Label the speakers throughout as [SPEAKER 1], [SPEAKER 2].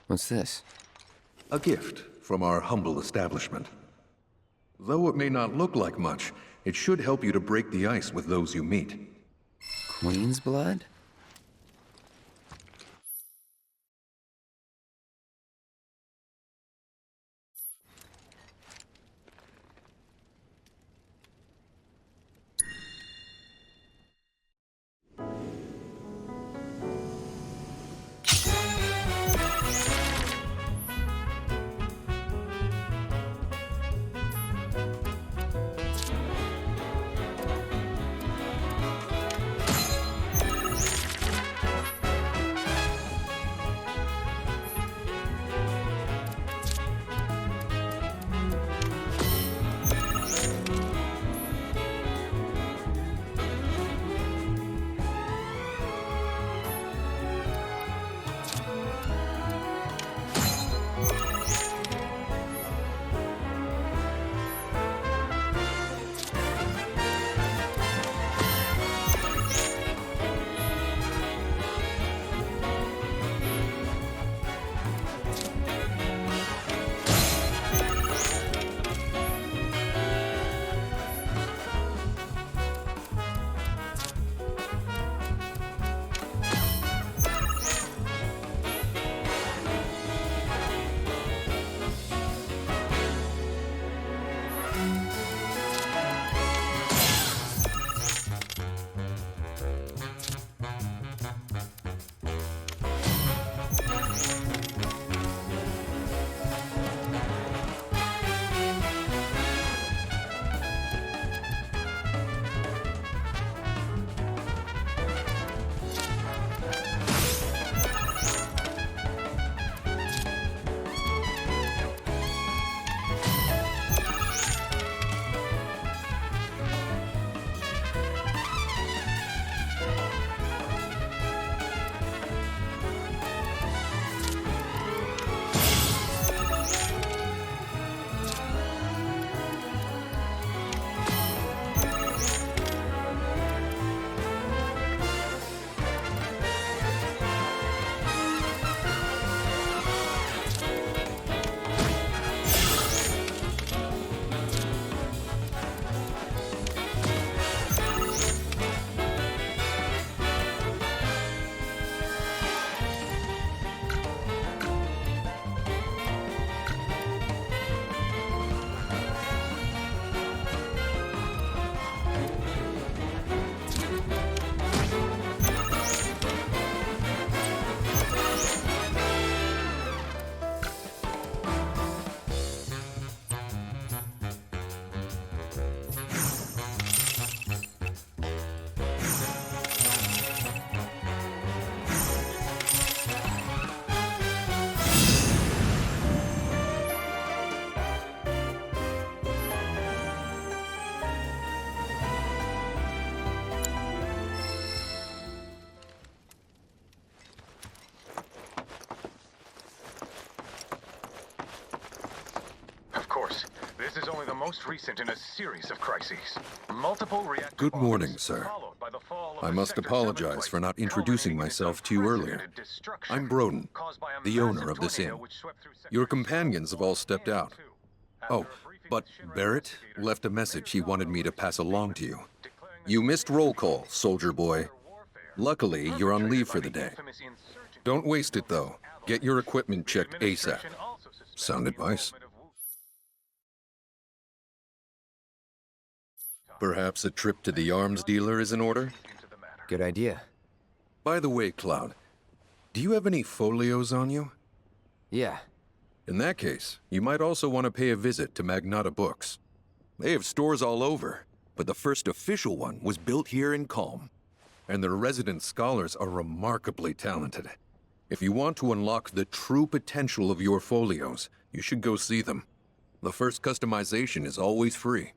[SPEAKER 1] What's this?
[SPEAKER 2] A gift from our humble establishment. Though it may not look like much, it should help you to break the ice with those you meet.
[SPEAKER 1] Queen's blood?
[SPEAKER 3] This is only the most recent in a series of crises. Multiple reactor
[SPEAKER 2] Good morning,
[SPEAKER 3] bombs,
[SPEAKER 2] sir.
[SPEAKER 3] followed by the fall of
[SPEAKER 2] I
[SPEAKER 3] the
[SPEAKER 2] must
[SPEAKER 3] Sector
[SPEAKER 2] apologize
[SPEAKER 3] 7
[SPEAKER 2] for not
[SPEAKER 3] flight,
[SPEAKER 2] introducing
[SPEAKER 3] culminating in
[SPEAKER 2] myself
[SPEAKER 3] its
[SPEAKER 2] to you earlier.
[SPEAKER 3] unprecedented destruction
[SPEAKER 2] I'm Broden,
[SPEAKER 3] caused by a
[SPEAKER 2] the owner
[SPEAKER 3] massive
[SPEAKER 2] of this
[SPEAKER 3] tornado
[SPEAKER 2] inn.
[SPEAKER 3] which swept through Sector
[SPEAKER 2] Your
[SPEAKER 3] 0,
[SPEAKER 2] companions have all stepped
[SPEAKER 3] 1,
[SPEAKER 2] out.
[SPEAKER 3] and 2. After
[SPEAKER 2] Oh,
[SPEAKER 3] a briefing
[SPEAKER 2] but
[SPEAKER 3] with Shinra
[SPEAKER 2] Barrett
[SPEAKER 3] investigators,
[SPEAKER 2] left a message he wanted me to pass along to you.
[SPEAKER 3] declaring that
[SPEAKER 2] You
[SPEAKER 3] the
[SPEAKER 2] missed roll call, soldier boy.
[SPEAKER 3] warfare
[SPEAKER 2] Luckily, you're on leave for the day.
[SPEAKER 3] infamous insurgent
[SPEAKER 2] Don't waste it, though. Get your equipment checked ASAP.
[SPEAKER 3] administration also suspects
[SPEAKER 2] Sound
[SPEAKER 3] the
[SPEAKER 2] advice?
[SPEAKER 3] involvement of
[SPEAKER 2] Perhaps a trip to the arms dealer is in order?
[SPEAKER 3] into the matter.
[SPEAKER 1] Good idea.
[SPEAKER 2] By the way, Cloud, do you have any folios on you?
[SPEAKER 1] Yeah.
[SPEAKER 2] In that case, you might also want to pay a visit to Magnata Books. They have stores all over, but the first official one was built here in Calm. And their resident scholars are remarkably talented. If you want to unlock the true potential of your folios, you should go see them. The first customization is always free.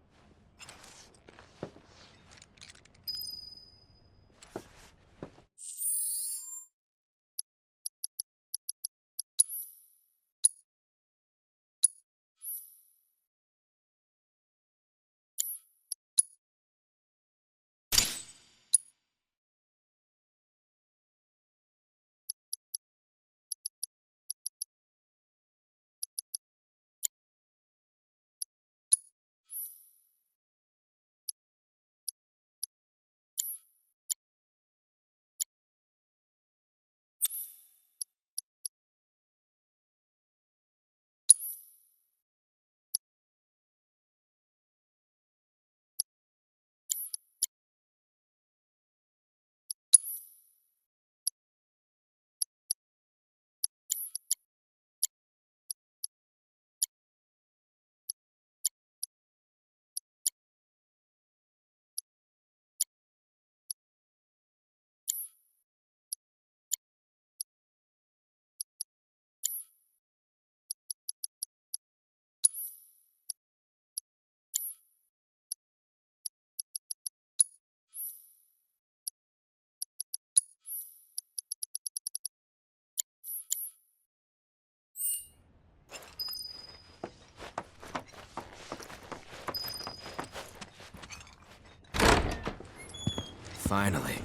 [SPEAKER 4] Finally.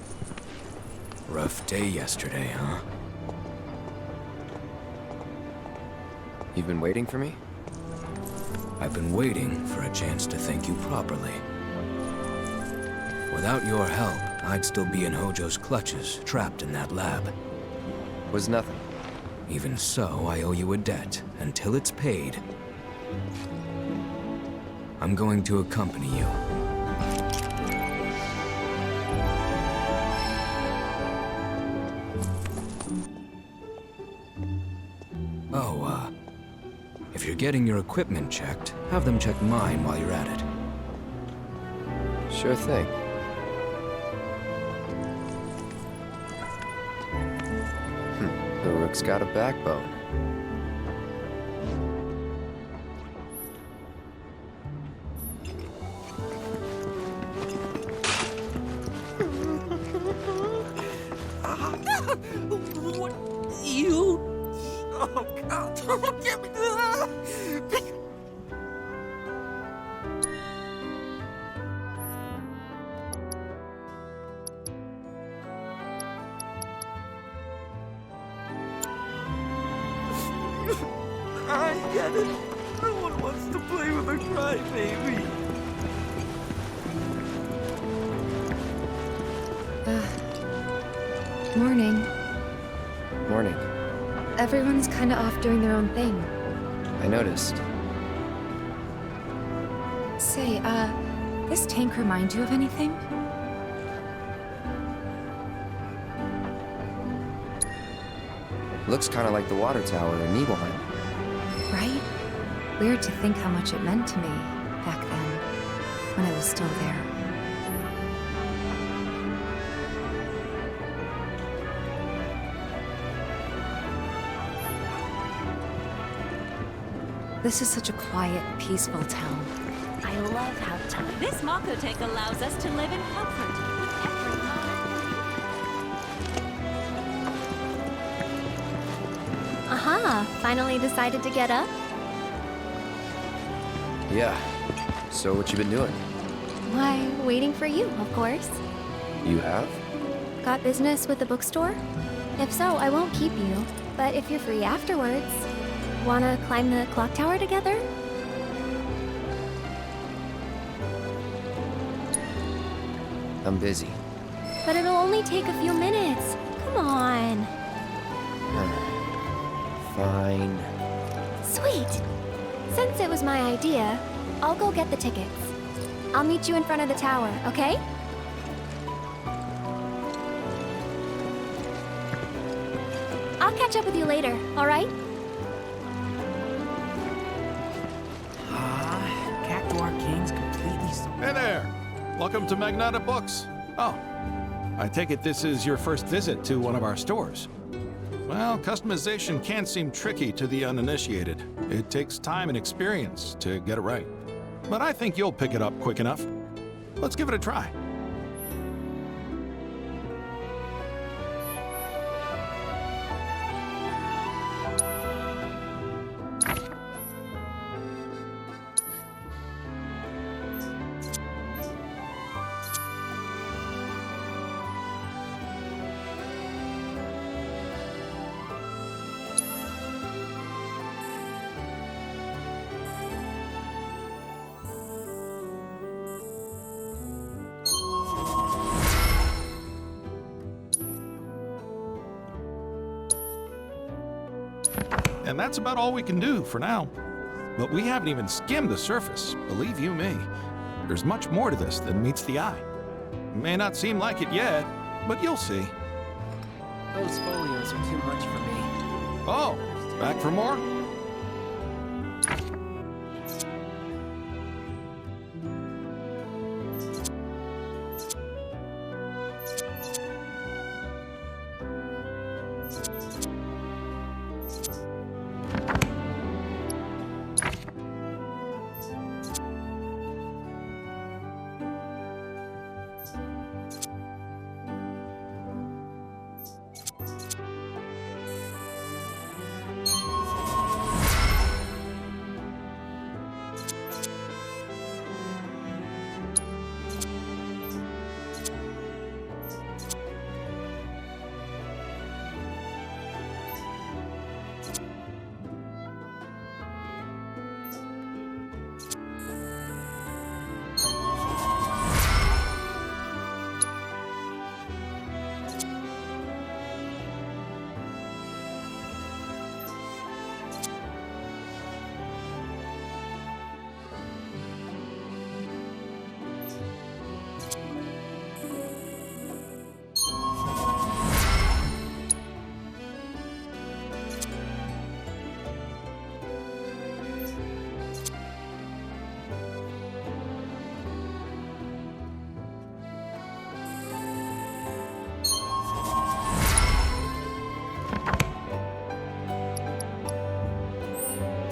[SPEAKER 4] Rough day yesterday, huh?
[SPEAKER 1] You've been waiting for me?
[SPEAKER 4] I've been waiting for a chance to thank you properly. Without your help, I'd still be in Hojo's clutches, trapped in that lab.
[SPEAKER 1] Was nothing.
[SPEAKER 4] Even so, I owe you a debt until it's paid. I'm going to accompany you. Oh, if you're getting your equipment checked, have them check mine while you're at it.
[SPEAKER 1] Sure thing. The rook's got a backbone.
[SPEAKER 5] What? You? Oh, God, don't get me there! I get it. No one wants to play with a crybaby.
[SPEAKER 6] Morning.
[SPEAKER 1] Morning.
[SPEAKER 6] Everyone's kind of off doing their own thing.
[SPEAKER 1] I noticed.
[SPEAKER 6] Say, this tank remind you of anything?
[SPEAKER 1] Looks kind of like the water tower in Nibelheim.
[SPEAKER 6] Right? Weird to think how much it meant to me back then, when I was still there. This is such a quiet, peaceful town.
[SPEAKER 7] I love how this Mako tank allows us to live in comfort with every
[SPEAKER 8] Aha! Finally decided to get up?
[SPEAKER 1] Yeah. So what you been doing?
[SPEAKER 8] Why, waiting for you, of course.
[SPEAKER 1] You have?
[SPEAKER 8] Got business with the bookstore? If so, I won't keep you. But if you're free afterwards, wanna climb the clock tower together?
[SPEAKER 1] I'm busy.
[SPEAKER 8] But it'll only take a few minutes. Come on.
[SPEAKER 1] Fine.
[SPEAKER 8] Sweet. Since it was my idea, I'll go get the tickets. I'll meet you in front of the tower, okay? I'll catch up with you later, all right?
[SPEAKER 5] Cactuar King's completely sold.
[SPEAKER 9] Hey there! Welcome to Magnata Books. Oh, I take it this is your first visit to one of our stores. Well, customization can seem tricky to the uninitiated. It takes time and experience to get it right. But I think you'll pick it up quick enough. Let's give it a try. And that's about all we can do for now. But we haven't even skimmed the surface, believe you me. There's much more to this than meets the eye. It may not seem like it yet, but you'll see.
[SPEAKER 5] Those folios are too much for me.
[SPEAKER 9] Oh, back for more?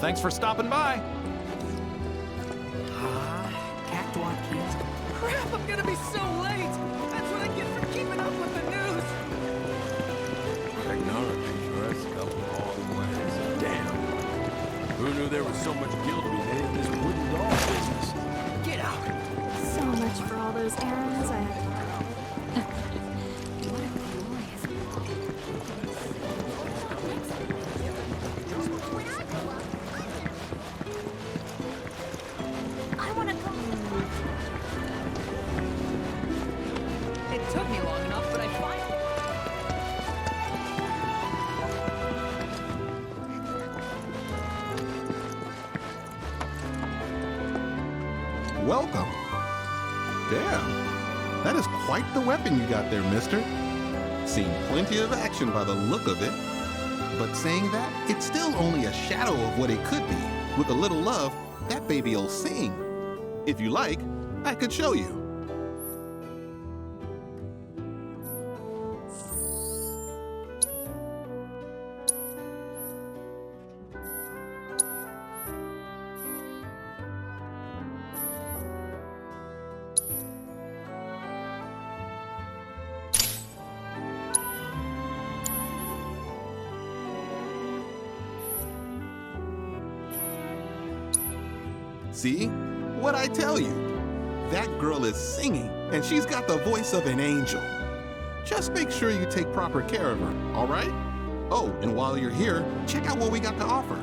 [SPEAKER 9] thanks for stopping by.
[SPEAKER 5] Cactuar kids. Crap, I'm gonna be so late. That's what I get for keeping up with the news.
[SPEAKER 10] Technology sure has come a long way. Damn. Who knew there was so much guilt to be made in this wooden doll business?
[SPEAKER 5] Get out.
[SPEAKER 8] So much for all those errands I had to run.
[SPEAKER 7] I want to go.
[SPEAKER 5] It took me long enough, but I finally.
[SPEAKER 11] Welcome. Damn. That is quite the weapon you got there, mister. Seen plenty of action by the look of it. But saying that, it's still only a shadow of what it could be. With a little love, that baby'll sing. If you like, I could show you. See? What'd I tell you? That girl is singing, and she's got the voice of an angel. Just make sure you take proper care of her, all right? Oh, and while you're here, check out what we got to offer.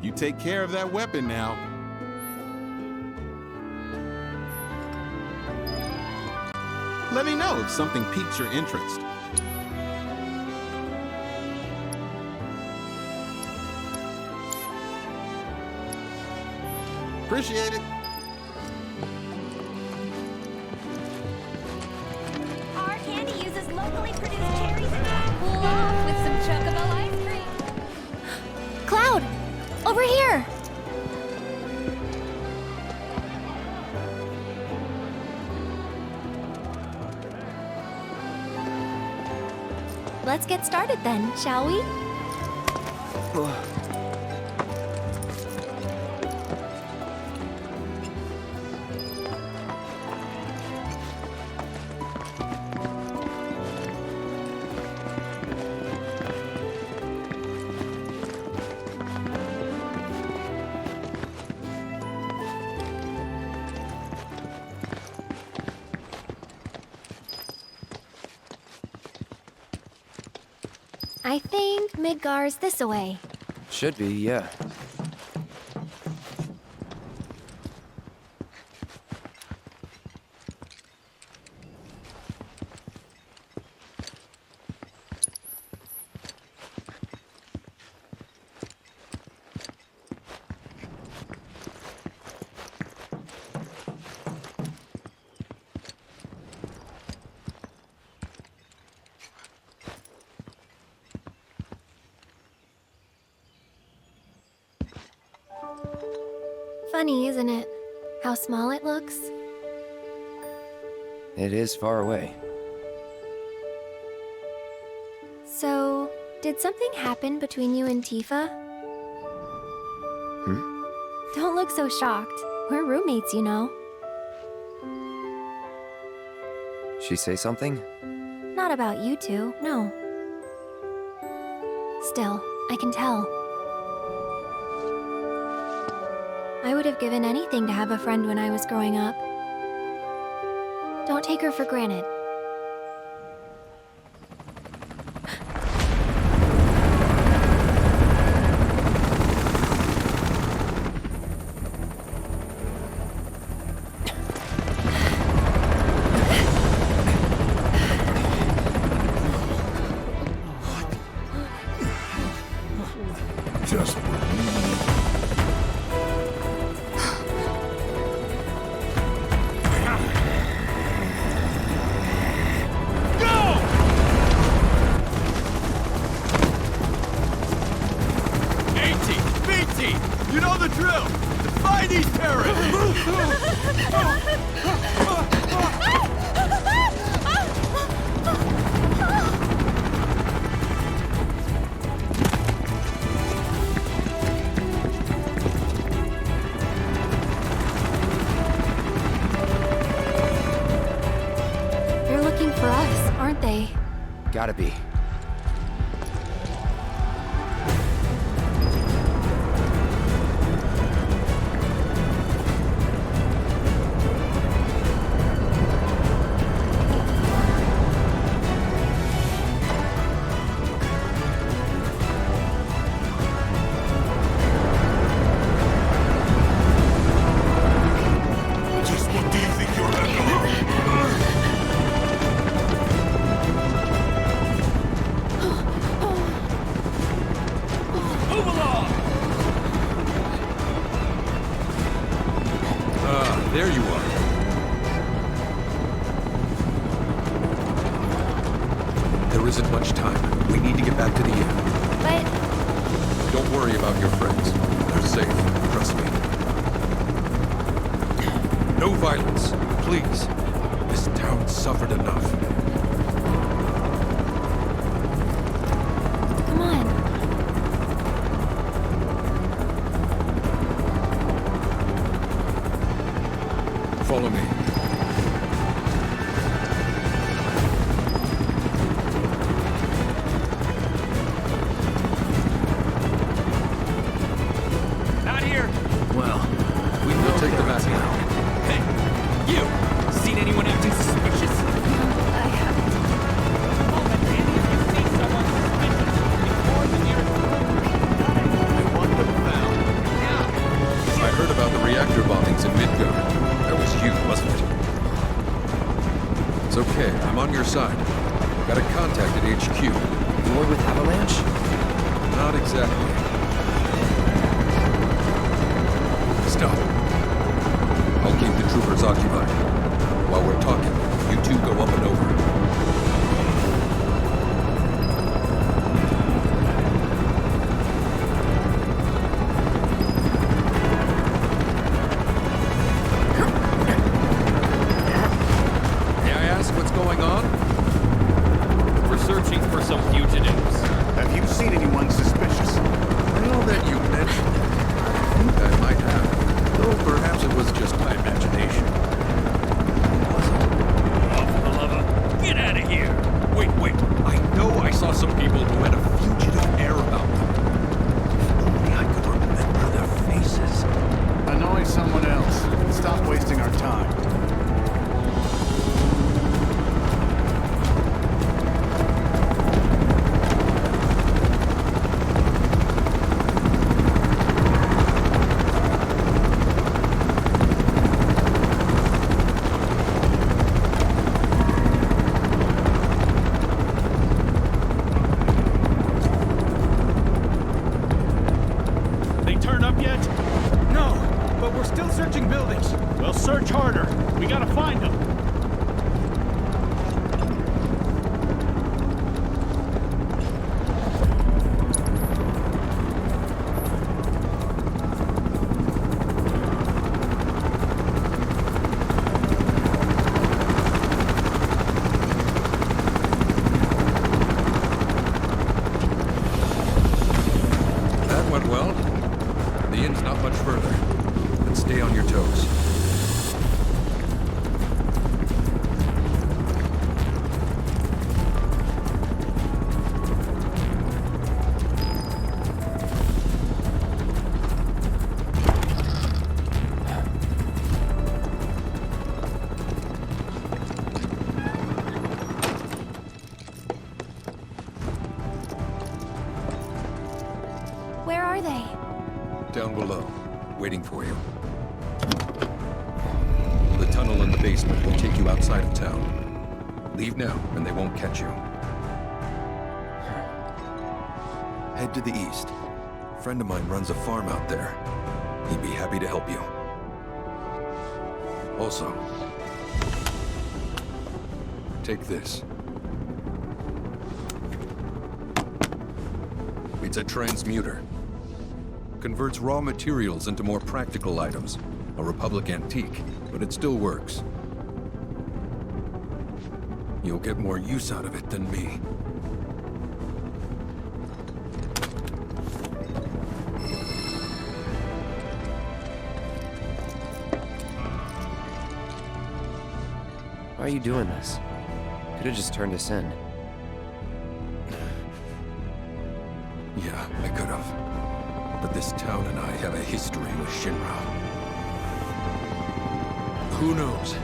[SPEAKER 11] You take care of that weapon now. Let me know if something piques your interest. Appreciate it.
[SPEAKER 7] Our candy uses locally produced cherries and cool off with some chocobo ice cream.
[SPEAKER 8] Cloud! Over here! Let's get started then, shall we? I think Midgar's this away.
[SPEAKER 1] Should be, yeah.
[SPEAKER 8] Funny, isn't it? How small it looks.
[SPEAKER 1] It is far away.
[SPEAKER 8] So, did something happen between you and Tifa? Don't look so shocked. We're roommates, you know.
[SPEAKER 1] She say something?
[SPEAKER 8] Not about you two, no. Still, I can tell. I would have given anything to have a friend when I was growing up. Don't take her for granted.
[SPEAKER 10] Just team. You know the drill. Defy these terrorists.
[SPEAKER 8] They're looking for us, aren't they?
[SPEAKER 1] Gotta be.
[SPEAKER 2] There you are. There isn't much time. We need to get back to the inn.
[SPEAKER 8] But
[SPEAKER 2] Don't worry about your friends. They're safe. Trust me. No violence, please. This town suffered enough.
[SPEAKER 8] come on.
[SPEAKER 2] Follow me.
[SPEAKER 5] Not here.
[SPEAKER 4] Well, we
[SPEAKER 2] We'll
[SPEAKER 4] know
[SPEAKER 2] take the
[SPEAKER 4] they're
[SPEAKER 2] back
[SPEAKER 4] out.
[SPEAKER 2] now.
[SPEAKER 5] Hey, you. Seen anyone acting suspicious?
[SPEAKER 8] I haven't.
[SPEAKER 5] Oh, but any of you see someone suspicious before the nearest
[SPEAKER 10] I want them found.
[SPEAKER 5] now?
[SPEAKER 2] I heard about the reactor bombings in Midgard. That was you, wasn't it? It's okay. I'm on your side. Got a contact at HQ.
[SPEAKER 1] The one with Avalanche?
[SPEAKER 2] Not exactly. Stop. I'll keep the troopers occupied. While we're talking, you two go up and over. May I ask what's going on?
[SPEAKER 5] We're searching for some fugitives.
[SPEAKER 3] Have you seen anyone suspicious?
[SPEAKER 2] Now that you mention it, I think I might have. Though perhaps it was just my imagination. Was it?
[SPEAKER 5] Oh, for the love of... Get out of here!
[SPEAKER 2] Wait. I know I saw some people who had a fugitive air about them. If only I could remember their faces.
[SPEAKER 3] Annoy someone else. Stop wasting our time.
[SPEAKER 5] They turn up yet? No, but we're still searching buildings. Well, search harder. We gotta find them.
[SPEAKER 2] That went well. The inn's not much further. But stay on your toes.
[SPEAKER 8] Where are they?
[SPEAKER 2] Down below, waiting for you. The tunnel in the basement will take you outside of town. Leave now, and they won't catch you. Head to the east. A friend of mine runs a farm out there. He'd be happy to help you. Also, take this. It's a transmuter. converts raw materials into more practical items. A Republic antique, but it still works. You'll get more use out of it than me.
[SPEAKER 1] Why are you doing this? Could have just turned us in.
[SPEAKER 2] Yeah, I could have. But this town and I have a history with Shinra. Who knows?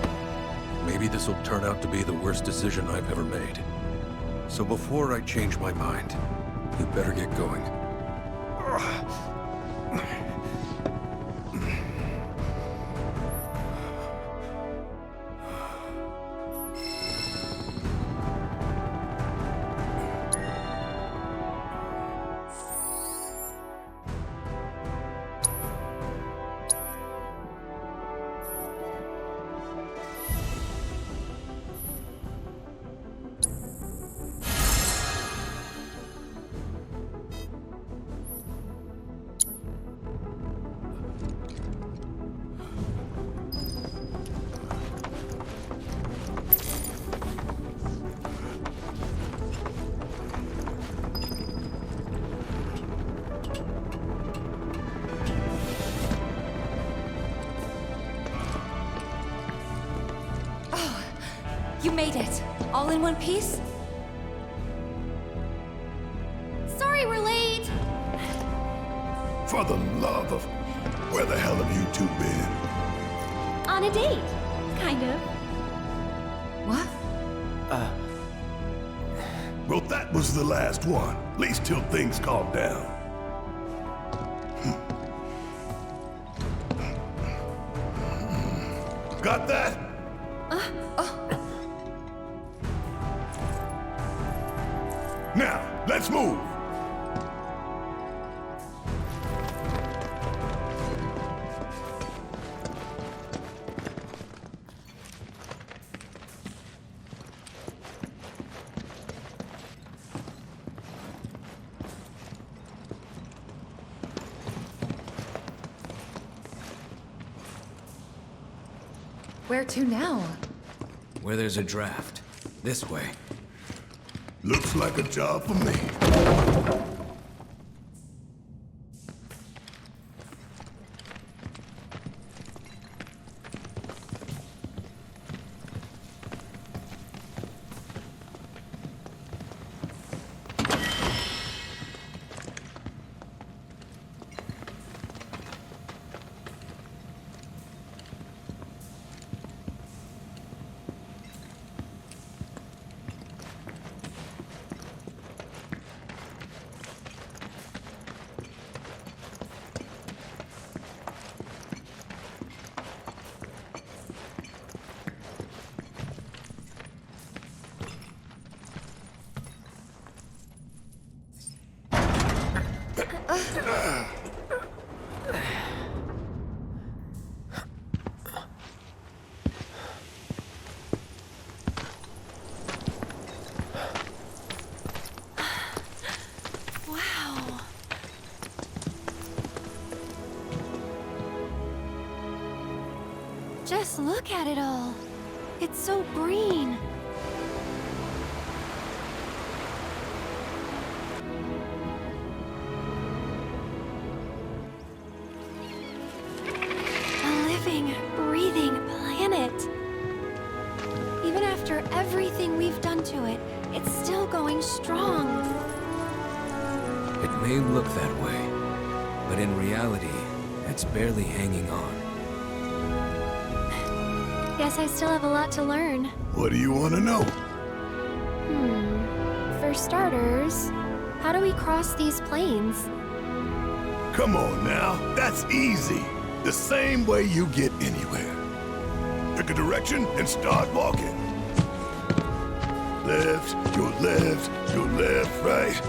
[SPEAKER 2] Maybe this will turn out to be the worst decision I've ever made. So before I change my mind, you better get going.
[SPEAKER 6] You made it! All in one piece?
[SPEAKER 8] Sorry we're late!
[SPEAKER 10] For the love of... Where the hell have you two been?
[SPEAKER 8] On a date. Kind of.
[SPEAKER 6] What?
[SPEAKER 10] Well, that was the last one. At least till things calm down. Got that? Now, let's move!
[SPEAKER 6] Where to now?
[SPEAKER 4] Where there's a draft. This way.
[SPEAKER 10] Looks like a job for me.
[SPEAKER 8] Just look at it all. It's so green. A living, breathing planet. Even after everything we've done to it, it's still going strong.
[SPEAKER 4] It may look that way, but in reality, it's barely hanging on.
[SPEAKER 8] Guess I still have a lot to learn.
[SPEAKER 10] What do you want to know?
[SPEAKER 8] For starters, how do we cross these plains?
[SPEAKER 10] Come on now, that's easy. The same way you get anywhere. Pick a direction and start walking. Left, your left, your left, right.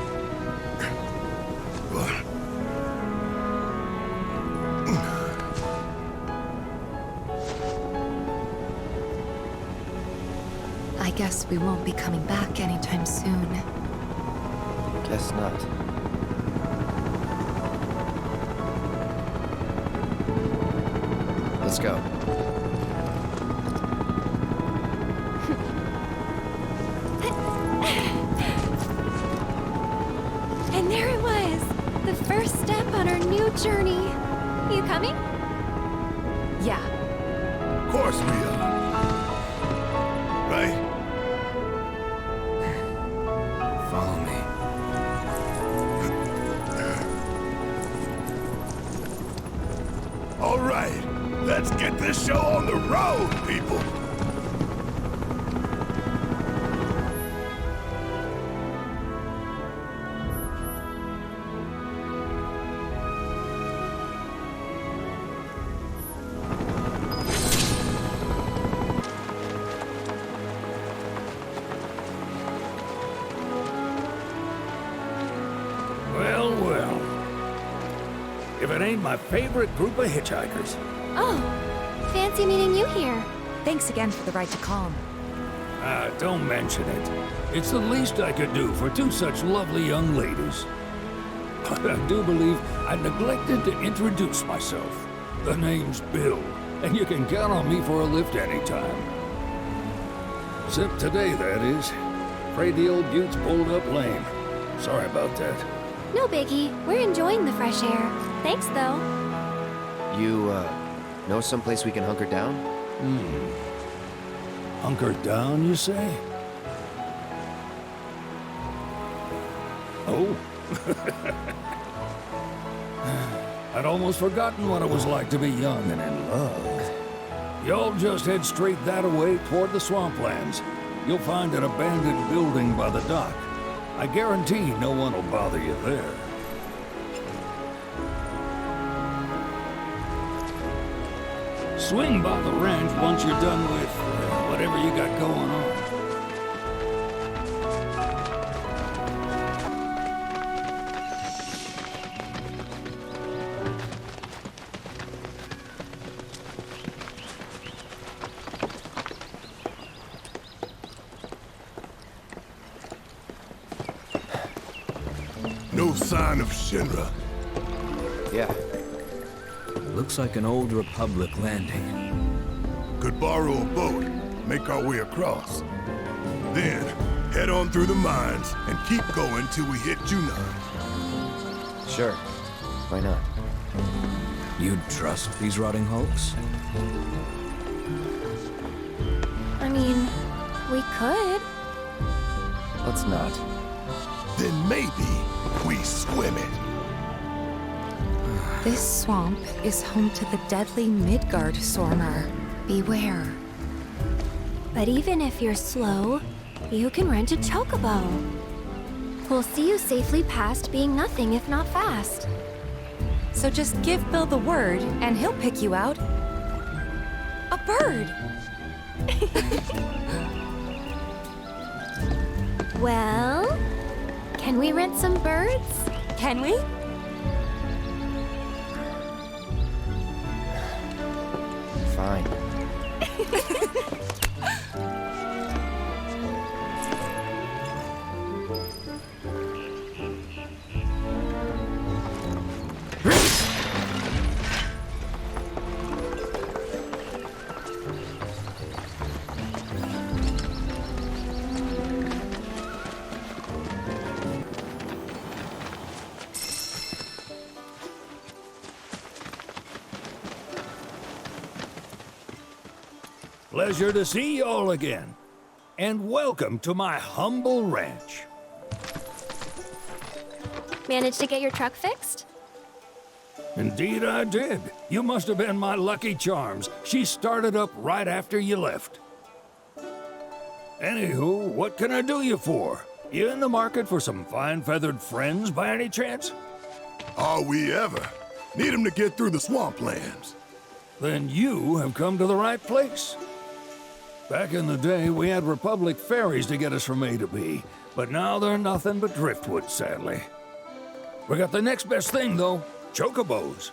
[SPEAKER 6] I guess we won't be coming back anytime soon.
[SPEAKER 1] Guess not. Let's go.
[SPEAKER 8] And there it was, the first step on our new journey. You coming?
[SPEAKER 6] Yeah.
[SPEAKER 10] Of course we are. Right?
[SPEAKER 4] Follow me.
[SPEAKER 10] All right, let's get this show on the road, people.
[SPEAKER 5] Well, well. If it ain't my favorite group of hitchhikers.
[SPEAKER 8] Oh, fancy meeting you here.
[SPEAKER 6] Thanks again for the ride to Calm.
[SPEAKER 5] Ah, don't mention it. It's the least I could do for two such lovely young ladies. But I do believe I neglected to introduce myself. The name's Bill, and you can count on me for a lift anytime. Except today, that is. Afraid the old bute's pulled up lame. Sorry about that.
[SPEAKER 8] No biggie, we're enjoying the fresh air. Thanks, though.
[SPEAKER 1] You, know someplace we can hunker down?
[SPEAKER 5] Hunker down, you say? Oh. I'd almost forgotten what it was like to be young and in love. Y'all just head straight that-a-way toward the swamplands. You'll find an abandoned building by the dock. I guarantee no one will bother you there. Swing by the ranch once you're done with whatever you got going on.
[SPEAKER 10] No sign of Shinra.
[SPEAKER 1] Yeah.
[SPEAKER 4] Looks like an old Republic landing.
[SPEAKER 10] Could borrow a boat, make our way across. Then, head on through the mines and keep going till we hit Junon.
[SPEAKER 1] Sure. Why not?
[SPEAKER 4] You'd trust these rotting hulks?
[SPEAKER 8] I mean, we could.
[SPEAKER 1] Let's not.
[SPEAKER 10] Then maybe we swim it.
[SPEAKER 6] This swamp is home to the deadly Midgard Sornar. Beware.
[SPEAKER 8] But even if you're slow, you can rent a chocobo. We'll see you safely past being nothing if not fast.
[SPEAKER 6] So just give Bill the word, and he'll pick you out. A bird!
[SPEAKER 8] Well, can we rent some birds?
[SPEAKER 6] Can we?
[SPEAKER 1] Fine.
[SPEAKER 5] Pleasure to see y'all again. And welcome to my humble ranch.
[SPEAKER 8] Managed to get your truck fixed?
[SPEAKER 5] Indeed I did. You must have been my lucky charms. She started up right after you left. Anywho, what can I do you for? You in the market for some fine-feathered friends by any chance?
[SPEAKER 10] Are we ever? Need 'em to get through the swamplands.
[SPEAKER 5] Then you have come to the right place. Back in the day, we had Republic ferries to get us from A to B, but now they're nothing but driftwood, sadly. We got the next best thing, though, chocobos.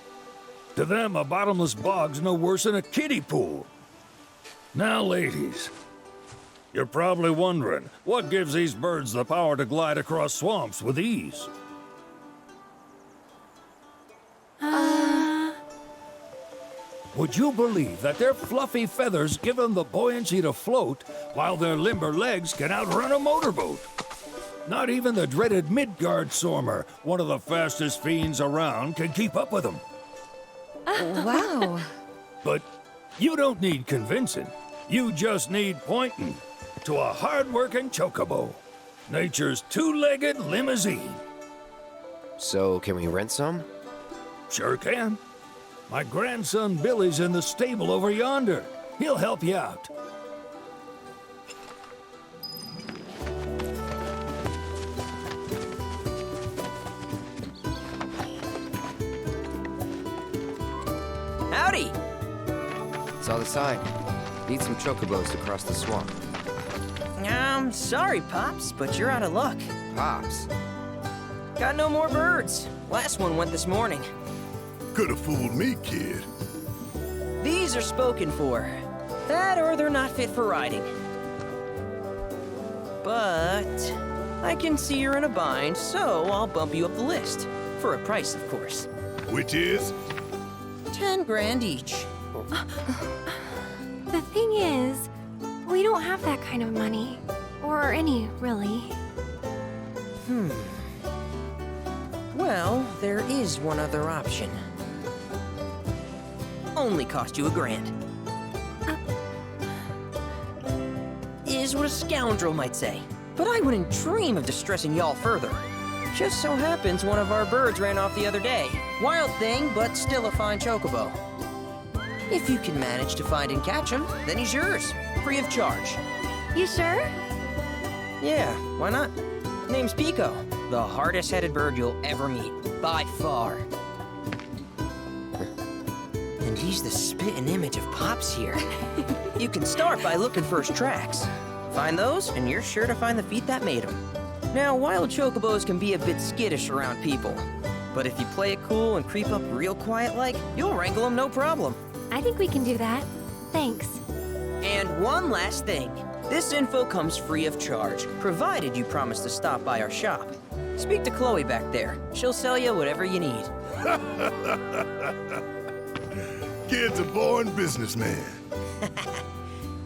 [SPEAKER 5] To them, a bottomless bog's no worse than a kiddie pool. Now, ladies, you're probably wondering, what gives these birds the power to glide across swamps with ease? Would you believe that their fluffy feathers give them the buoyancy to float, while their limber legs can outrun a motorboat? Not even the dreaded Midgard Sormer, one of the fastest fiends around, can keep up with them.
[SPEAKER 6] Wow.
[SPEAKER 5] But you don't need convincing. You just need pointing to a hard-working chocobo. Nature's two-legged limousine.
[SPEAKER 1] So, can we rent some?
[SPEAKER 5] Sure can. My grandson Billy's in the stable over yonder. He'll help you out.
[SPEAKER 12] Howdy!
[SPEAKER 1] Saw the sign. Need some chocobos to cross the swamp.
[SPEAKER 12] I'm sorry, Pops, but you're out of luck.
[SPEAKER 1] Pops.
[SPEAKER 12] Got no more birds. Last one went this morning.
[SPEAKER 10] Could have fooled me, kid.
[SPEAKER 12] These are spoken for. That or they're not fit for riding. But I can see you're in a bind, so I'll bump you up the list. For a price, of course.
[SPEAKER 10] Which is?
[SPEAKER 12] 10 grand each.
[SPEAKER 8] The thing is, we don't have that kind of money. Or any, really.
[SPEAKER 12] Well, there is one other option. Only cost you $1,000. Is what a scoundrel might say. But I wouldn't dream of distressing y'all further. Just so happens one of our birds ran off the other day. Wild thing, but still a fine chocobo. If you can manage to find and catch him, then he's yours, free of charge.
[SPEAKER 8] You sure?
[SPEAKER 12] Yeah, why not? Name's Pico, the hardest-headed bird you'll ever meet, by far. And he's the spitting image of Pops here. You can start by looking for his tracks. Find those, and you're sure to find the feet that made him. Now, wild chocobos can be a bit skittish around people. But if you play it cool and creep up real quiet-like, you'll wrangle them no problem.
[SPEAKER 8] I think we can do that. Thanks.
[SPEAKER 12] And one last thing. This info comes free of charge, provided you promise to stop by our shop. Speak to Chloe back there. She'll sell you whatever you need.
[SPEAKER 10] Kid's a born businessman.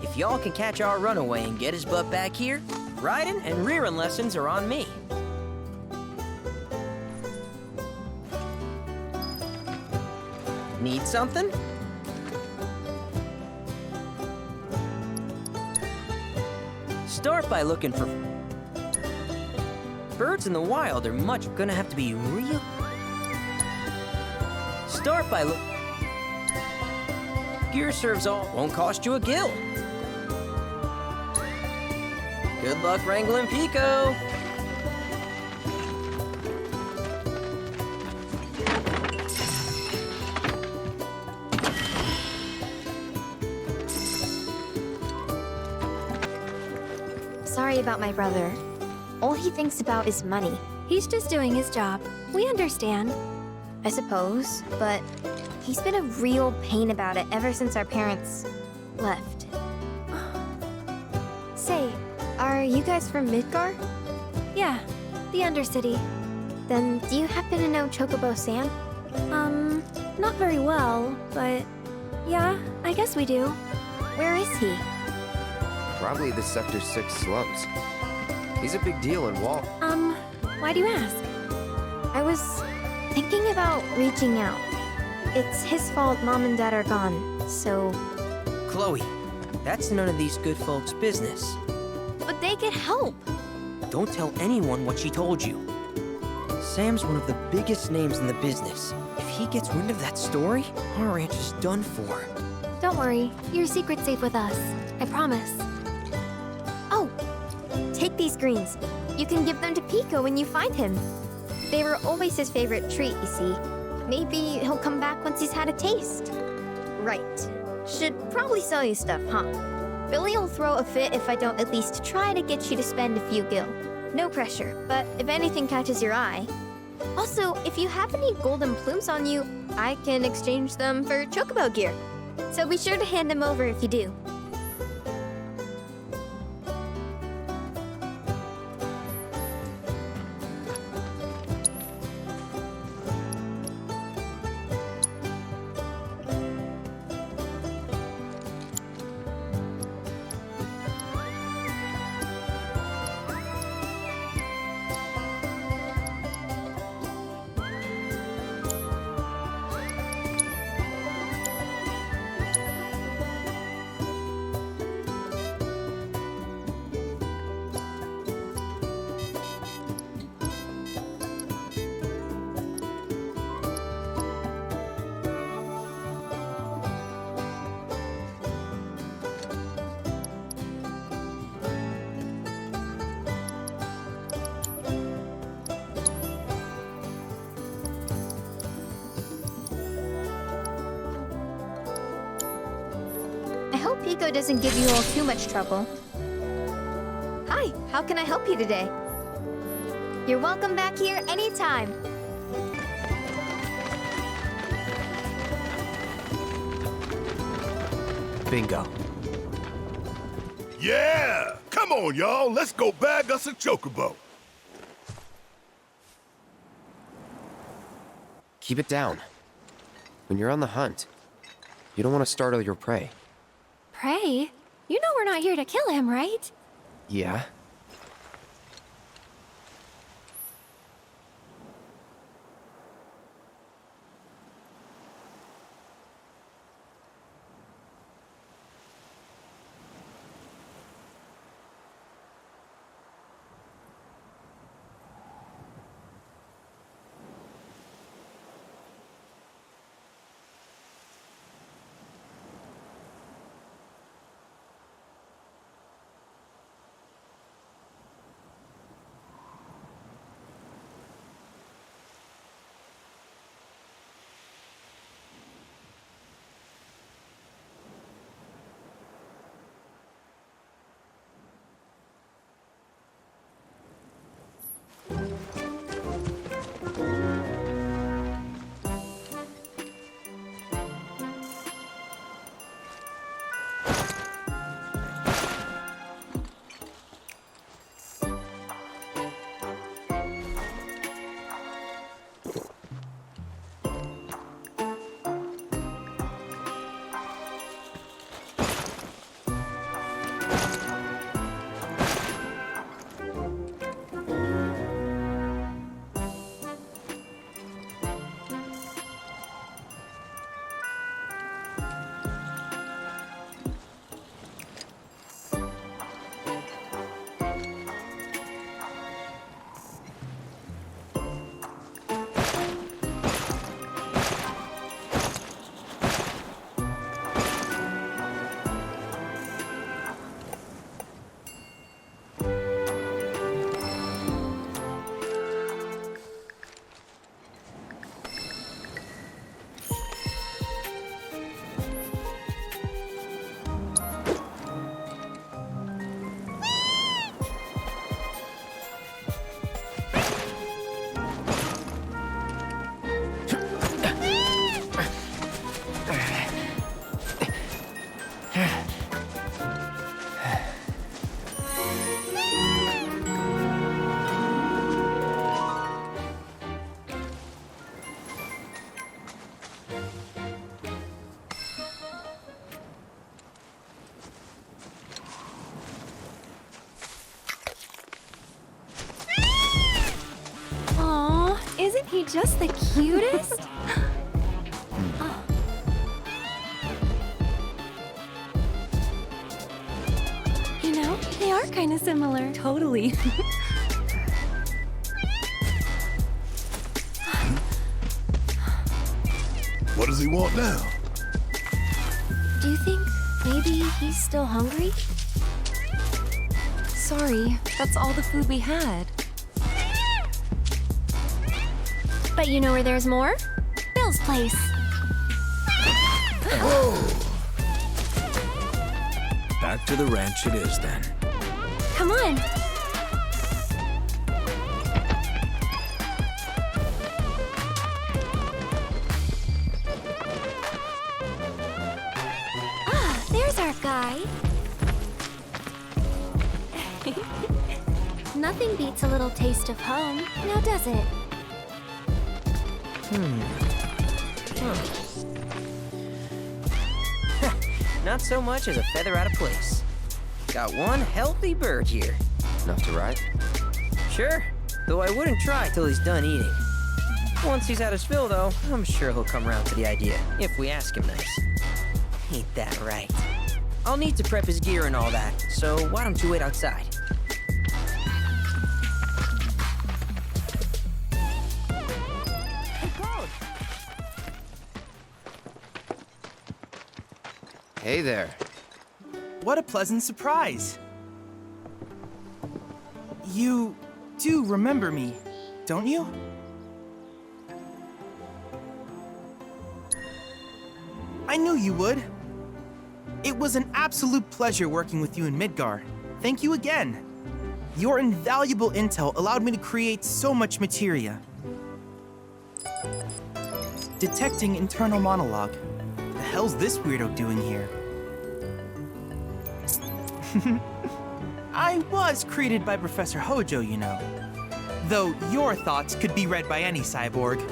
[SPEAKER 12] If y'all can catch our runaway and get his butt back here, riding and rearing lessons are on me. Need something? Start by looking for... Birds in the wild are gonna have to be real... Start by look... Gear serves all, won't cost you a gill. Good luck wrangling Pico.
[SPEAKER 8] Sorry about my brother. All he thinks about is money. He's just doing his job. We understand. I suppose, but he's been a real pain about it ever since our parents left. Say, are you guys from Midgard? Yeah, the Undercity. Then do you happen to know Chocobo Sam? Not very well, but yeah, I guess we do. Where is he?
[SPEAKER 1] Probably the Sector 6 slums. He's a big deal in Wall.
[SPEAKER 8] Why do you ask? I was thinking about reaching out. It's his fault Mom and Dad are gone, so...
[SPEAKER 12] Chloe, that's none of these good folks' business.
[SPEAKER 8] But they get help.
[SPEAKER 12] Don't tell anyone what she told you. Sam's one of the biggest names in the business. If he gets wind of that story, our ranch is done for.
[SPEAKER 8] Don't worry, your secret's safe with us. I promise. Oh, take these greens. You can give them to Pico when you find him. They were always his favorite treat, you see. Maybe he'll come back once he's had a taste. Right. Should probably sell you stuff, huh? Billy'll throw a fit if I don't at least try to get you to spend a few gil. No pressure, but if anything catches your eye. Also, if you have any golden plumes on you, I can exchange them for chocobo gear. So be sure to hand them over if you do. Pico doesn't give you all too much trouble. Hi, how can I help you today? You're welcome back here anytime.
[SPEAKER 1] Bingo.
[SPEAKER 10] Yeah! Come on, y'all. Let's go bag us a chocobo.
[SPEAKER 1] Keep it down. When you're on the hunt, you don't want to startle your prey.
[SPEAKER 8] Prey? You know we're not here to kill him, right?
[SPEAKER 1] Yeah?
[SPEAKER 8] Isn't he just the cutest? You know, they are kind of similar.
[SPEAKER 7] Totally.
[SPEAKER 10] What does he want now?
[SPEAKER 8] Do you think maybe he's still hungry?
[SPEAKER 6] Sorry, that's all the food we had.
[SPEAKER 8] But you know where there's more? Bill's place.
[SPEAKER 4] Back to the ranch it is then.
[SPEAKER 8] Come on. Ah, there's our guy. Nothing beats a little taste of home, now does it?
[SPEAKER 12] Not so much as a feather out of place. Got one healthy bird here.
[SPEAKER 1] Enough to ride?
[SPEAKER 12] Sure, though I wouldn't try till he's done eating. Once he's had his fill, though, I'm sure he'll come around to the idea, if we ask him nice. Ain't that right? I'll need to prep his gear and all that, so why don't you wait outside?
[SPEAKER 1] Hey there.
[SPEAKER 13] What a pleasant surprise. You do remember me, don't you? I knew you would. It was an absolute pleasure working with you in Midgar. Thank you again. Your invaluable intel allowed me to create so much materia. Detecting internal monologue. The hell's this weirdo doing here? I was created by Professor Hojo, you know. Though your thoughts could be read by any cyborg.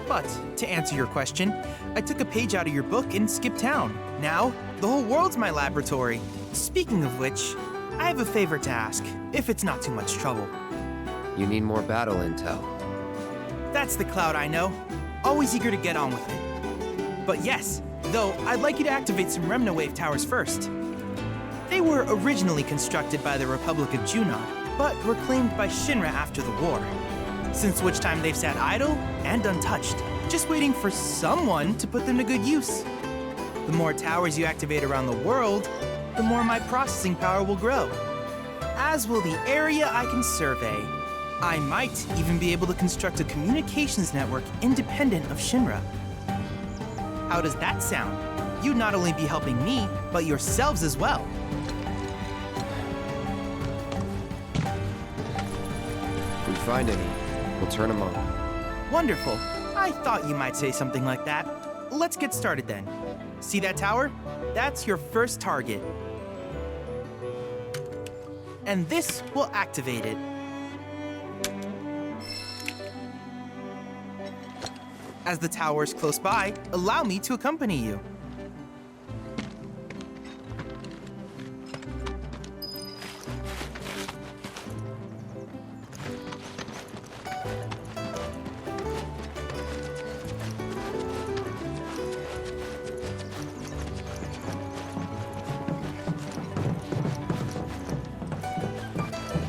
[SPEAKER 13] But, to answer your question, I took a page out of your book and skipped town. Now, the whole world's my laboratory. Speaking of which, I have a favor to ask, if it's not too much trouble.
[SPEAKER 1] You need more battle intel.
[SPEAKER 13] That's the Cloud I know. Always eager to get on with it. But yes, though, I'd like you to activate some Remna Wave towers first. They were originally constructed by the Republic of Junon, but were claimed by Shinra after the war. Since which time they've sat idle and untouched, just waiting for someone to put them to good use. The more towers you activate around the world, the more my processing power will grow. As will the area I can survey. I might even be able to construct a communications network independent of Shinra. How does that sound? You'd not only be helping me, but yourselves as well.
[SPEAKER 1] If we find any, we'll turn them on.
[SPEAKER 13] Wonderful. I thought you might say something like that. Let's get started then. See that tower? That's your first target. And this will activate it. As the tower is close by, allow me to accompany you.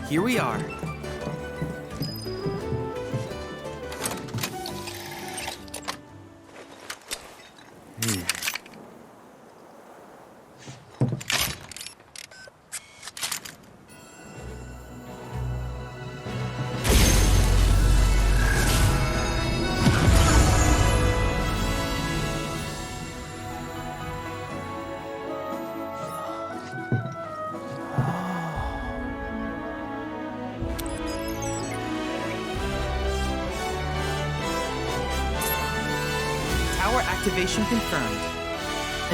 [SPEAKER 13] Here we are. Tower activation confirmed.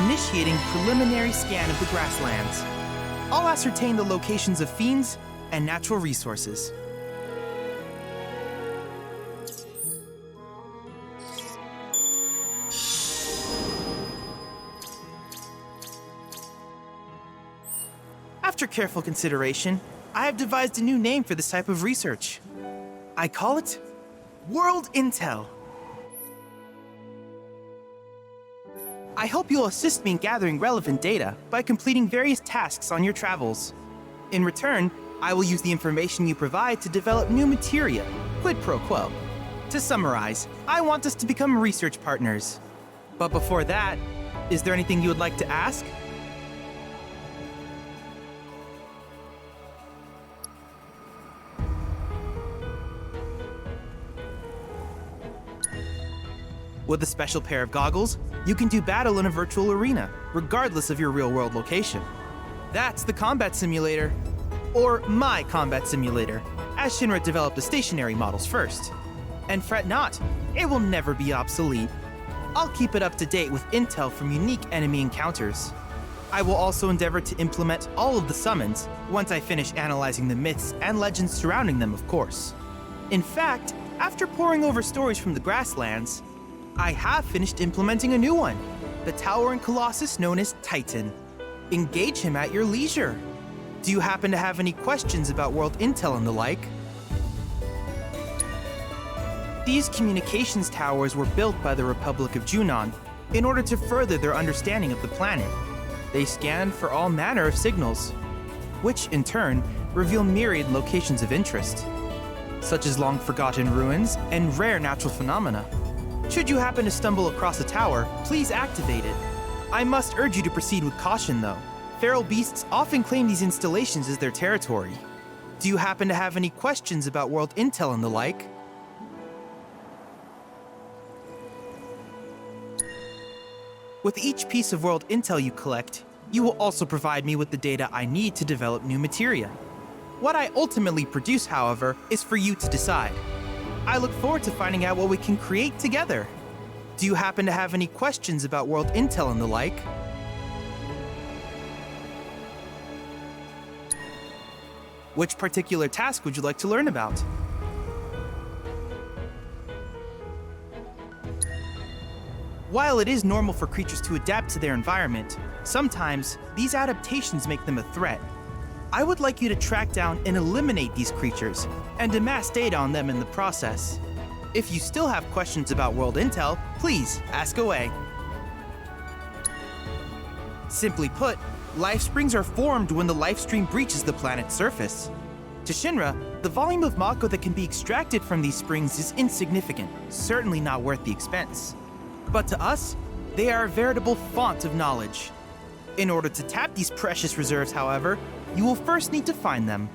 [SPEAKER 13] Initiating preliminary scan of the grasslands. I'll ascertain the locations of fiends and natural resources. After careful consideration, I have devised a new name for this type of research. I call it World Intel. I hope you'll assist me in gathering relevant data by completing various tasks on your travels. In return, I will use the information you provide to develop new materia, quid pro quo. To summarize, I want us to become research partners. But before that, is there anything you would like to ask? With a special pair of goggles, you can do battle in a virtual arena, regardless of your real-world location. That's the combat simulator. Or my combat simulator, as Shinra developed the stationary models first. And fret not, it will never be obsolete. I'll keep it up to date with intel from unique enemy encounters. I will also endeavor to implement all of the summons, once I finish analyzing the myths and legends surrounding them, of course. In fact, after poring over stories from the grasslands, I have finished implementing a new one, the towering colossus known as Titan. Engage him at your leisure. Do you happen to have any questions about world intel and the like? These communications towers were built by the Republic of Junon in order to further their understanding of the planet. They scan for all manner of signals, which in turn reveal myriad locations of interest, such as long-forgotten ruins and rare natural phenomena. Should you happen to stumble across a tower, please activate it. I must urge you to proceed with caution, though. Feral beasts often claim these installations as their territory. Do you happen to have any questions about world intel and the like? With each piece of world intel you collect, you will also provide me with the data I need to develop new materia. What I ultimately produce, however, is for you to decide. I look forward to finding out what we can create together. Do you happen to have any questions about world intel and the like? Which particular task would you like to learn about? While it is normal for creatures to adapt to their environment, sometimes these adaptations make them a threat. I would like you to track down and eliminate these creatures and amass data on them in the process. If you still have questions about world intel, please ask away. Simply put, life springs are formed when the life stream breaches the planet's surface. To Shinra, the volume of Mako that can be extracted from these springs is insignificant, certainly not worth the expense. But to us, they are a veritable font of knowledge. In order to tap these precious reserves, however, you will first need to find them.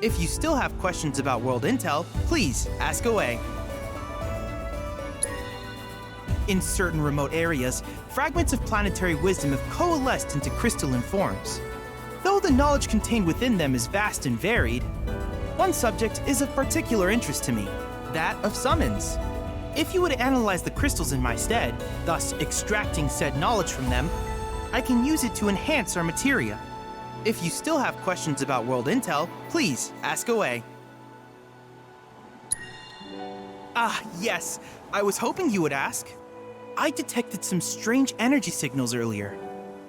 [SPEAKER 13] If you still have questions about world intel, please ask away. In certain remote areas, fragments of planetary wisdom have coalesced into crystalline forms. Though the knowledge contained within them is vast and varied, one subject is of particular interest to me, that of summons. If you would analyze the crystals in my stead, thus extracting said knowledge from them, I can use it to enhance our materia. If you still have questions about world intel, please ask away. Ah, yes, I was hoping you would ask. I detected some strange energy signals earlier.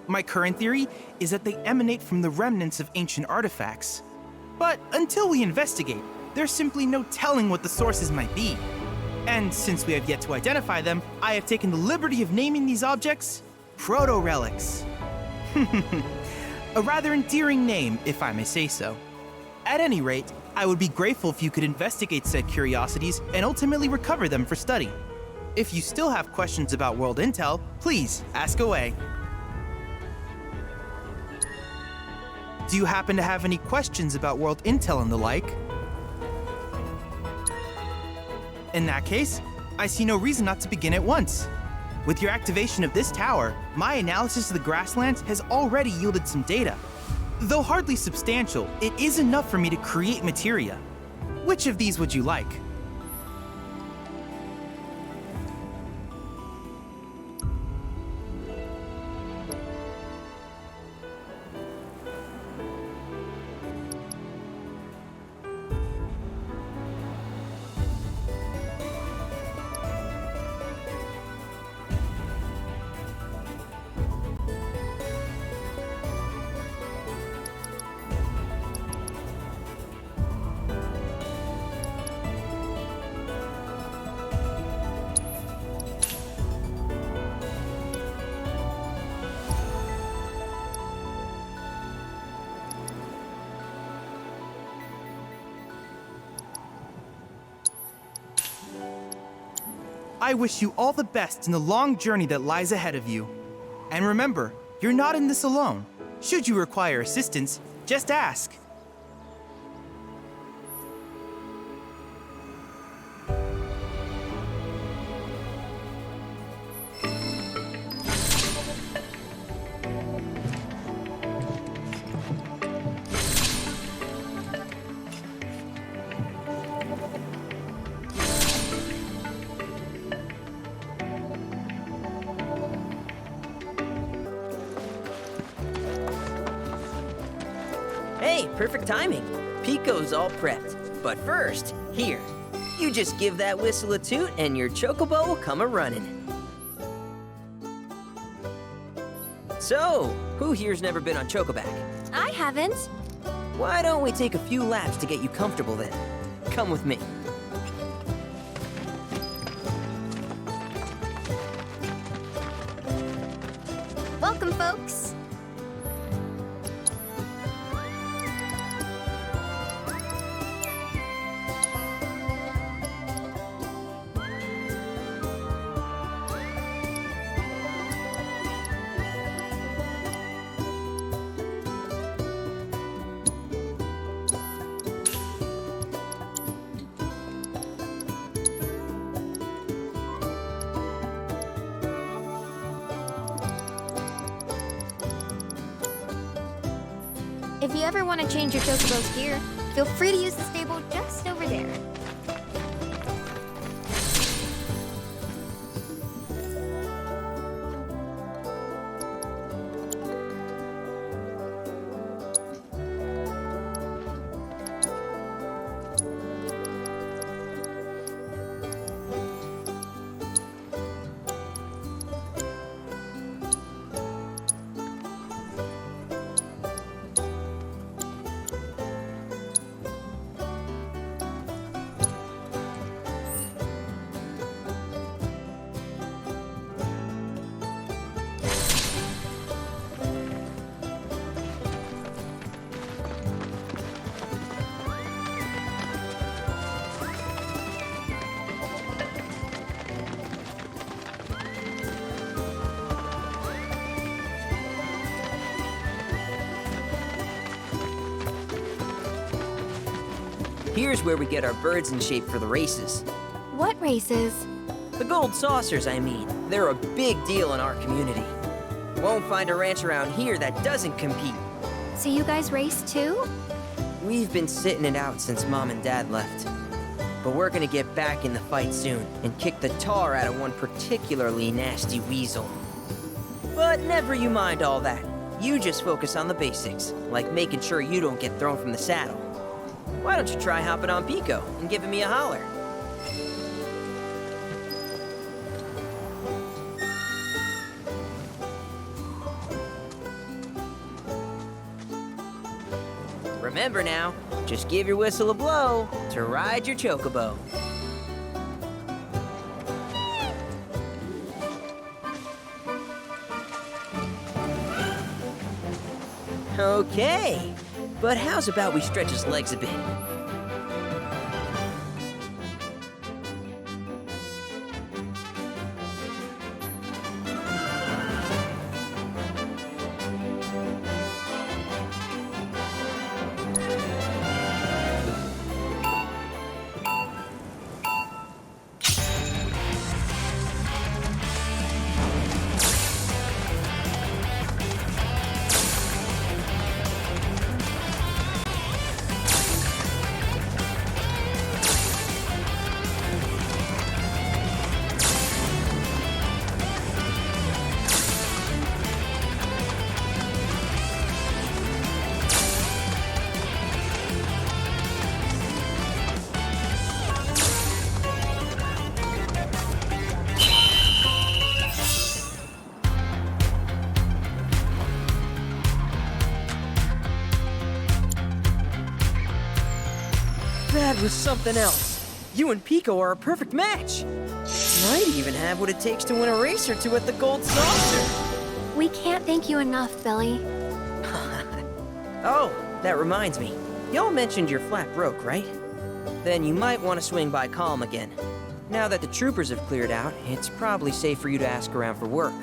[SPEAKER 13] My current theory is that they emanate from the remnants of ancient artifacts. But until we investigate, there's simply no telling what the sources might be. And since we have yet to identify them, I have taken the liberty of naming these objects proto-relics. A rather endearing name, if I may say so. At any rate, I would be grateful if you could investigate said curiosities and ultimately recover them for study. If you still have questions about world intel, please ask away. Do you happen to have any questions about world intel and the like? In that case, I see no reason not to begin at once. With your activation of this tower, my analysis of the grasslands has already yielded some data. Though hardly substantial, it is enough for me to create materia. Which of these would you like? I wish you all the best in the long journey that lies ahead of you. And remember, you're not in this alone. Should you require assistance, just ask.
[SPEAKER 12] Hey, perfect timing. Pico's all prepped. But first, here. You just give that whistle a toot and your chocobo will come a-running. So, who here's never been on Chocoback?
[SPEAKER 8] I haven't.
[SPEAKER 12] Why don't we take a few laps to get you comfortable then? Come with me.
[SPEAKER 8] Welcome, folks. If you ever want to change your chocobo's gear, feel free to use the stable just over there.
[SPEAKER 12] Here's where we get our birds in shape for the races.
[SPEAKER 8] What races?
[SPEAKER 12] The gold saucers, I mean. They're a big deal in our community. Won't find a ranch around here that doesn't compete.
[SPEAKER 8] So you guys race too?
[SPEAKER 12] We've been sitting it out since Mom and Dad left. But we're gonna get back in the fight soon and kick the tar out of one particularly nasty weasel. But never you mind all that. You just focus on the basics, like making sure you don't get thrown from the saddle. Why don't you try hopping on Pico and giving me a holler? Remember now, just give your whistle a blow to ride your chocobo. Okay, but how's about we stretch his legs a bit? That was something else. You and Pico are a perfect match. Might even have what it takes to win a race or two at the Gold Saucer.
[SPEAKER 8] We can't thank you enough, Billy.
[SPEAKER 12] Oh, that reminds me. Y'all mentioned your flat broke, right? Then you might want to swing by Calm again. Now that the troopers have cleared out, it's probably safe for you to ask around for work.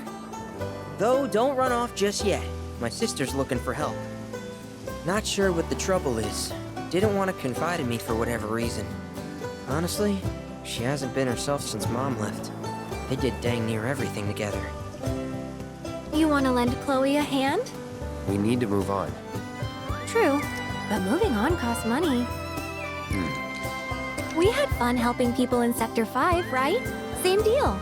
[SPEAKER 12] Though, don't run off just yet. My sister's looking for help. Not sure what the trouble is. Didn't want to confide in me for whatever reason. Honestly, she hasn't been herself since Mom left. They did dang near everything together.
[SPEAKER 8] You want to lend Chloe a hand?
[SPEAKER 1] We need to move on.
[SPEAKER 8] True, but moving on costs money. We had fun helping people in Sector 5, right? Same deal.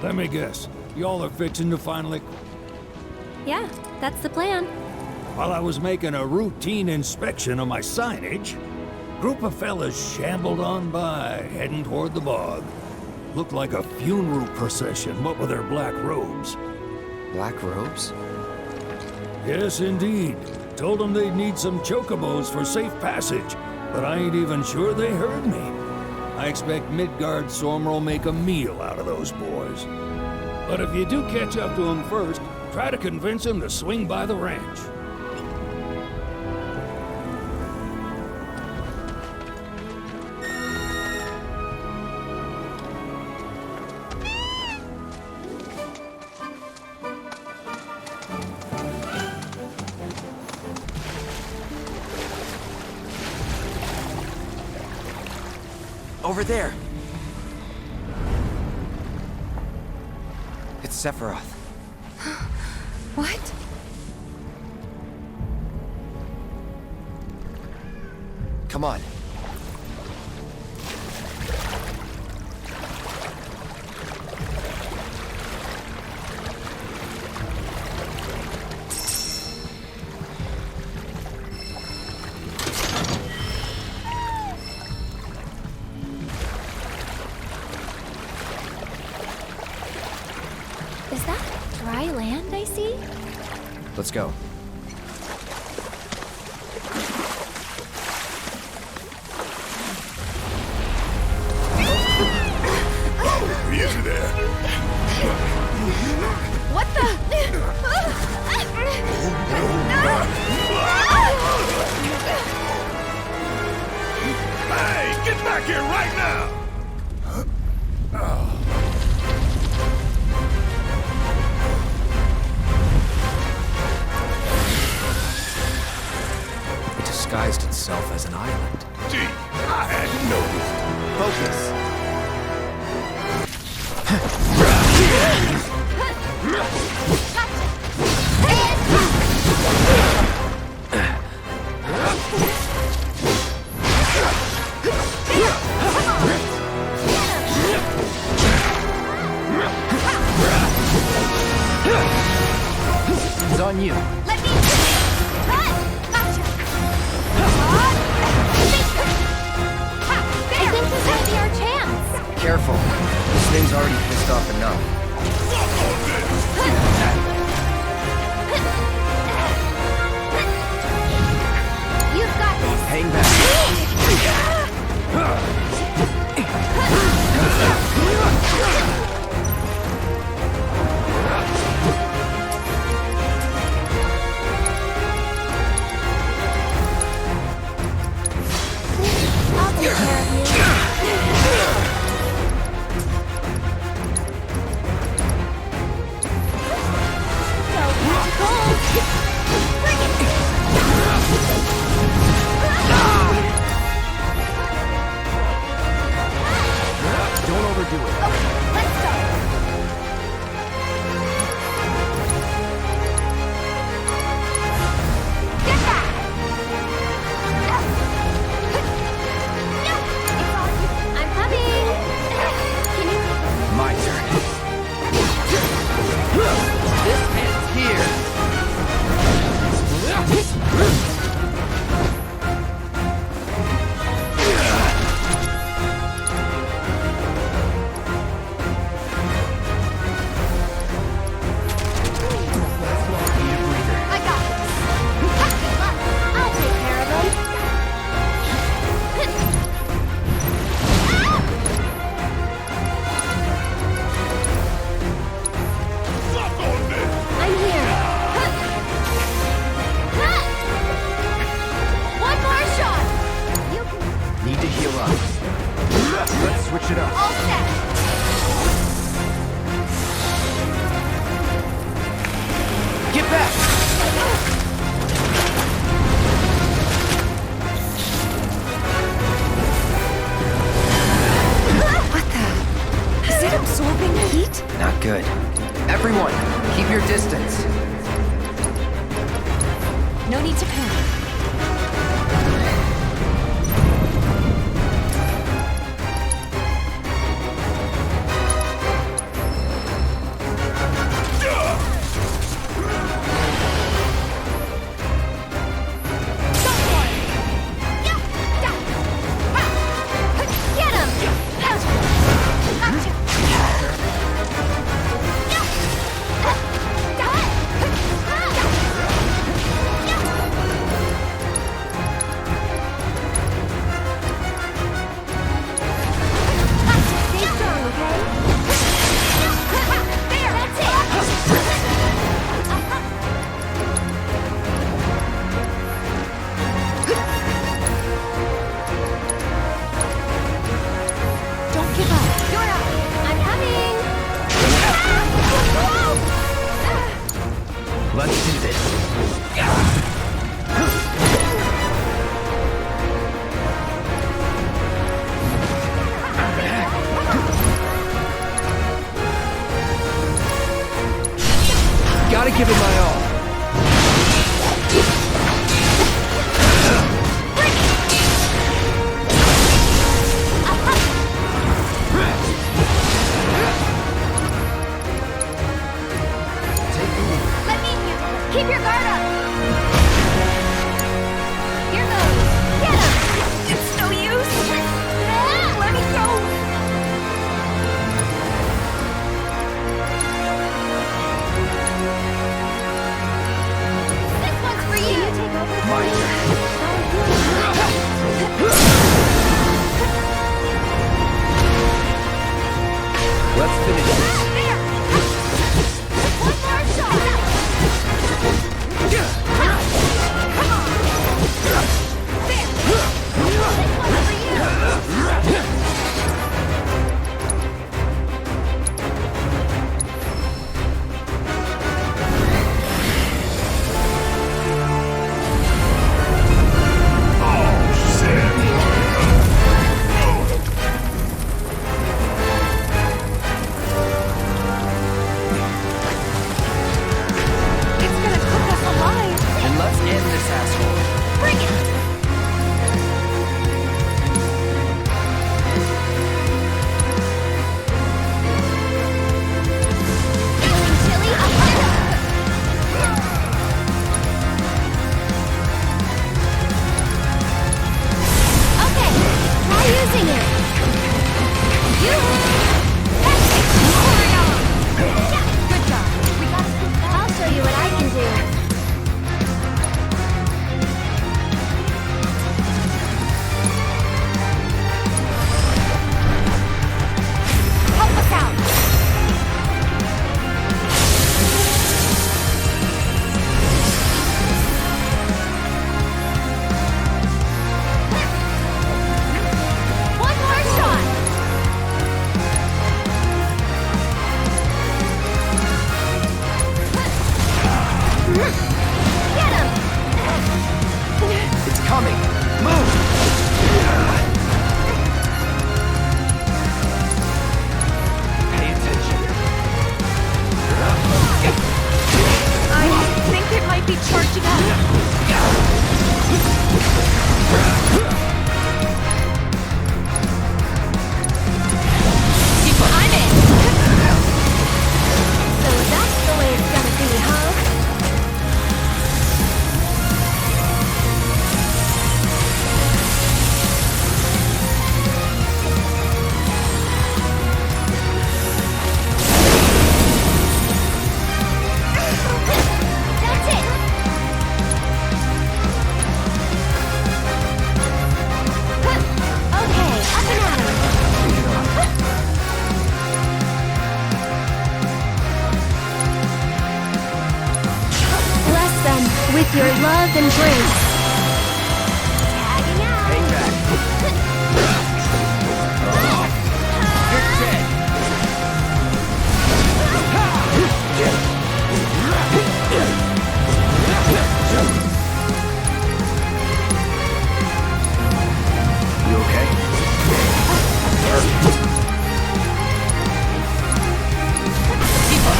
[SPEAKER 5] Let me guess. Y'all are fixing to finally...
[SPEAKER 8] Yeah, that's the plan.
[SPEAKER 5] While I was making a routine inspection of my signage, a group of fellas shambled on by, heading toward the bog. Looked like a funeral procession, what with their black robes.
[SPEAKER 1] Black robes?
[SPEAKER 5] Yes, indeed. Told them they'd need some chocobos for safe passage, but I ain't even sure they heard me. I expect Midgard Sormer will make a meal out of those boys. But if you do catch up to him first, try to convince him to swing by the ranch.
[SPEAKER 12] Over there. It's Sephiroth.
[SPEAKER 6] What?
[SPEAKER 1] Come on.
[SPEAKER 8] Is that dry land I see?
[SPEAKER 1] Let's go.
[SPEAKER 10] Easy there.
[SPEAKER 8] What the?
[SPEAKER 10] Hey, get back here right now!
[SPEAKER 4] It disguised itself as an island.
[SPEAKER 10] Gee, I hadn't noticed.
[SPEAKER 1] Focus. It's on you.
[SPEAKER 8] Let me. Gotcha. I think this might be our chance.
[SPEAKER 1] Careful. This thing's already pissed off enough.
[SPEAKER 8] You've got this.
[SPEAKER 1] Hang back.
[SPEAKER 8] I'll take care of you. So magical. Bring
[SPEAKER 1] Don't overdo it.
[SPEAKER 8] Okay, let's start. Get back! It's all you. I'm coming. Can you?
[SPEAKER 1] My turn. This ends here.
[SPEAKER 8] I got this. Good luck. I'll take care of them.
[SPEAKER 10] Suck on this!
[SPEAKER 8] I'm here. One more shot. You can
[SPEAKER 1] Need to heal up. Let's switch it up.
[SPEAKER 8] all set.
[SPEAKER 1] Get back!
[SPEAKER 6] What the? Is it absorbing heat?
[SPEAKER 1] Not good. Everyone, keep your distance.
[SPEAKER 6] No need to panic.
[SPEAKER 8] Get him! Gotcha!
[SPEAKER 12] give it my all.
[SPEAKER 8] Keep your guard up! Here goes! Get him! It's no use! Let me go! This one's for you! My
[SPEAKER 12] turn. Let's finish this.
[SPEAKER 8] There! One more shot! with your love and grace. Tagging out. Payback. You're dead.
[SPEAKER 12] You okay?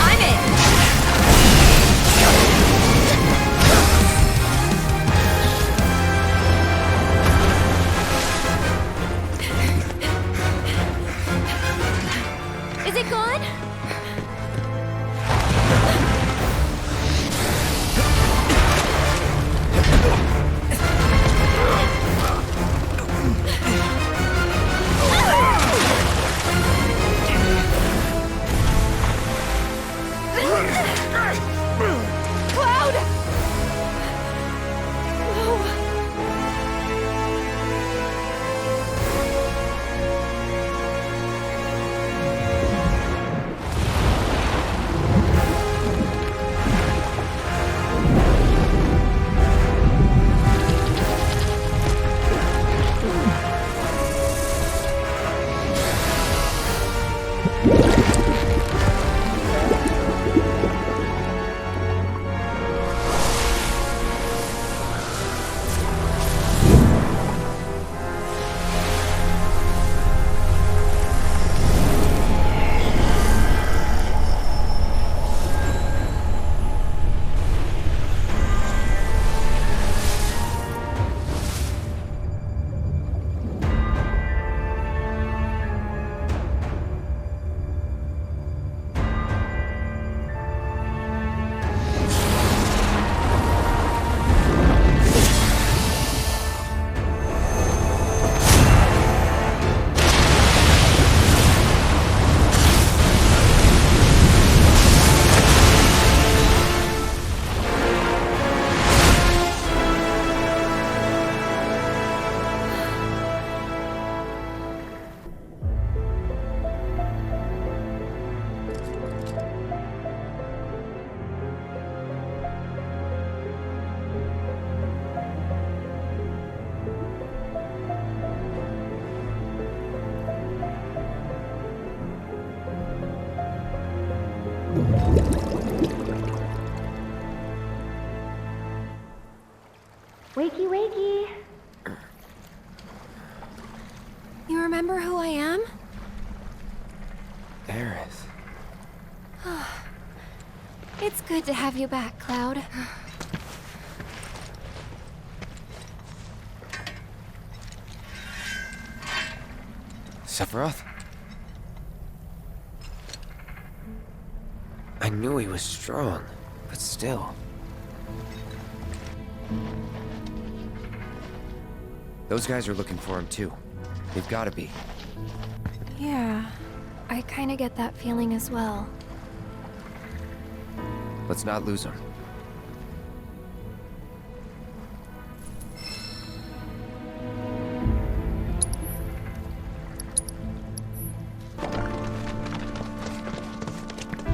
[SPEAKER 8] I'm in. Is it gone? Wakey, wakey. You remember who I am?
[SPEAKER 1] Aerith.
[SPEAKER 8] It's good to have you back, Cloud.
[SPEAKER 1] Sephiroth? I knew he was strong, but still. Those guys are looking for him too. They've gotta be.
[SPEAKER 8] Yeah, I kinda get that feeling as well.
[SPEAKER 1] Let's not lose him.